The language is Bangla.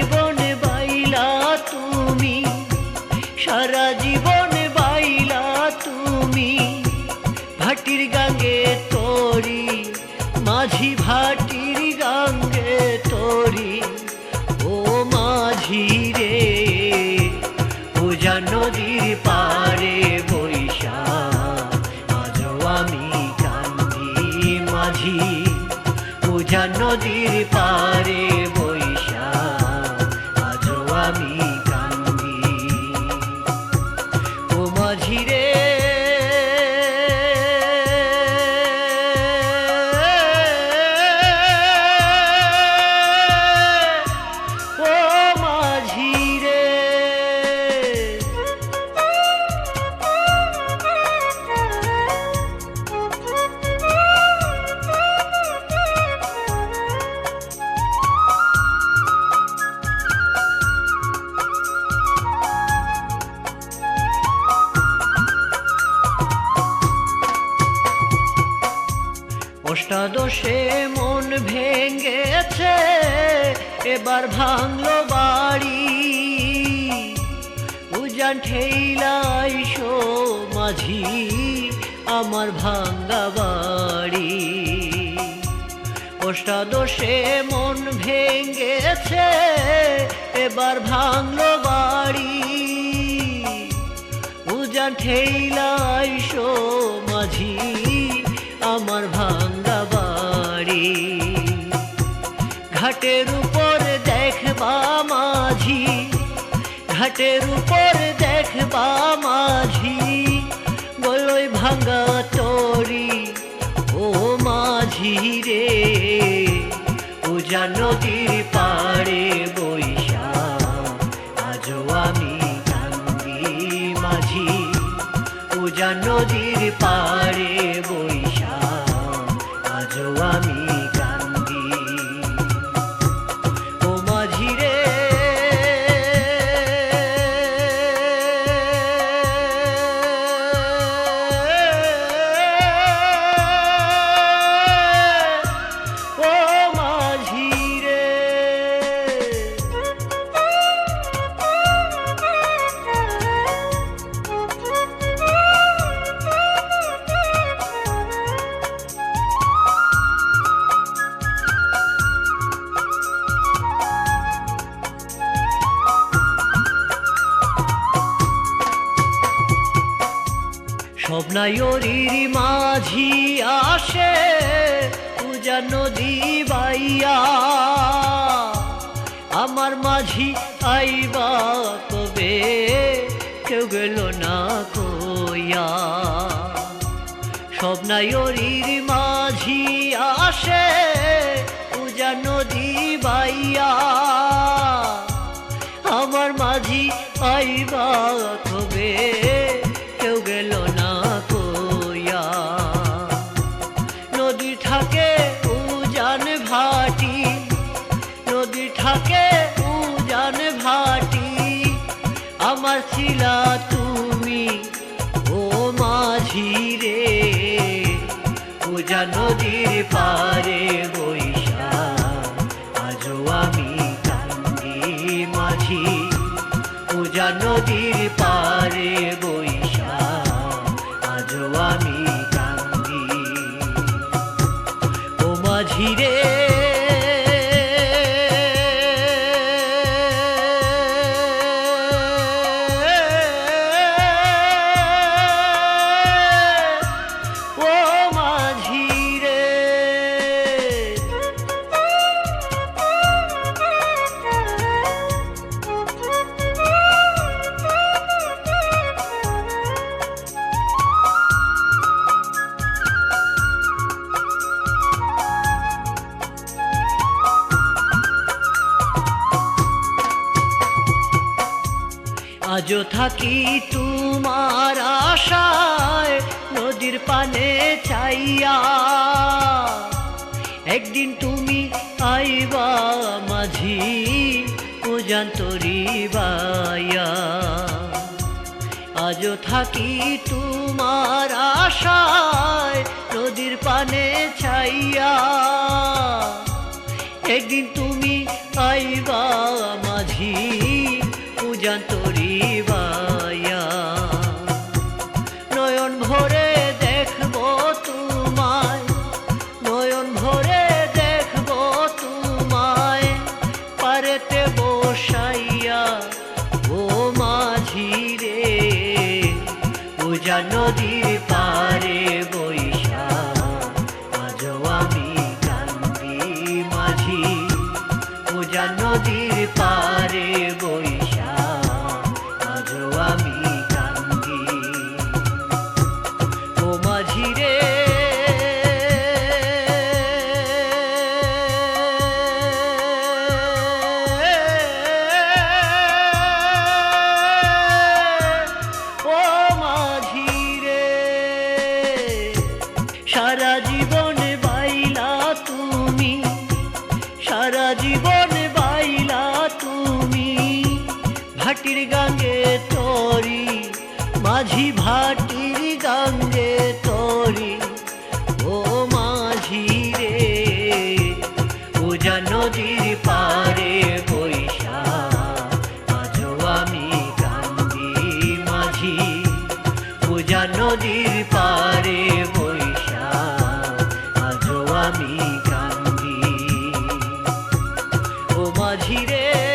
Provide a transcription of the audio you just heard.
জীবন বাইলা তুমি, সারা জীবন বাইলা তুমি, ভাটির গাঙ্গে তরি মাঝি, ভাটির গাঙ্গে তরি। ও মাঝি রে উজান নদীর পারে বৈশা আজও আমি কান্দি মাঝি, উজান নদীর পারে বৈশা আজও আমি কান্দি। ও মাঝি রে অষ্টাদশে মন ভেঙেছে, এবার ভাঙলো বাড়ি, উজান ঠেইলাইশো মাঝি আমার ভাঙ্গা বাড়ি। অষ্টাদশে মন ভেঙেছে, এবার ভাঙলো বাড়ি, উজান ঠেইলাইশো মাঝি আমার ভাঙ্গা বাড়ি। ঘাটের উপর দেখবা মাঝি, ঘাটের উপর দেখবা মাঝি, গলই ভাঙ্গা তরি। ও মাঝি রে উজান নদীর পাড়ে বৈশা আজও আমি কান্দি মাঝি, উজান নদীর পাড়ে বৈশা আজও আমি কান্দি। ও মাঝি রে স্বপ্নায়রীর মাঝি আসে উজান নদী বাইয়া, আমার মাঝি আইবা কবে কেউ গেল না কইয়া। স্বপ্নায়রীর মাঝি আসে উজান নদী বাইয়া, আমার মাঝি আইবা কবে কেউ গেল না কইয়া। নদী থাকে উজান ভাটি, নদী থাকে উজান ভাটি, আমার ছিলা তুমি। ও মাঝি রে উজান নদীর পারে বৈশা আজও আমি কান্দি মাঝি, উজান নদীর পারে বৈশা আজও আমি কান্দি। ও মাঝি রে আজও থাকি তোমার আশায় নদীর পানে চাইয়া, একদিন তুমি আইবা মাঝি উজান তরি বাইয়া। আজও থাকি তোমার আশায় নদীর পানে চাইয়া, একদিন তুমি আইবা মাঝি যান্তরি বায়া নয়ন ভরে দেখবো তোমায় নয়ন ভরে দেখবো তোমায় পারেতে বসাইয়া ও মাঝি রে উজান নদীর পারে বৈশা আজও আমি কান্দি মাঝি উজান নদীর পারে বৈশা আজও আমি কান্দি ও মাঝি রে সারা জীবন বাইলা তুমি সারা জীবন বাইলা তুমি ভাটির গাঙ্গে তরি মাঝি ভাটির গাঙ্গে তরি ও মাঝি রে উজান নদীর পারে বৈশা আজও আমি কান্দি মাঝি উজান নদীর পারে বৈশা আজও আমি কান্দি ও মাঝি রে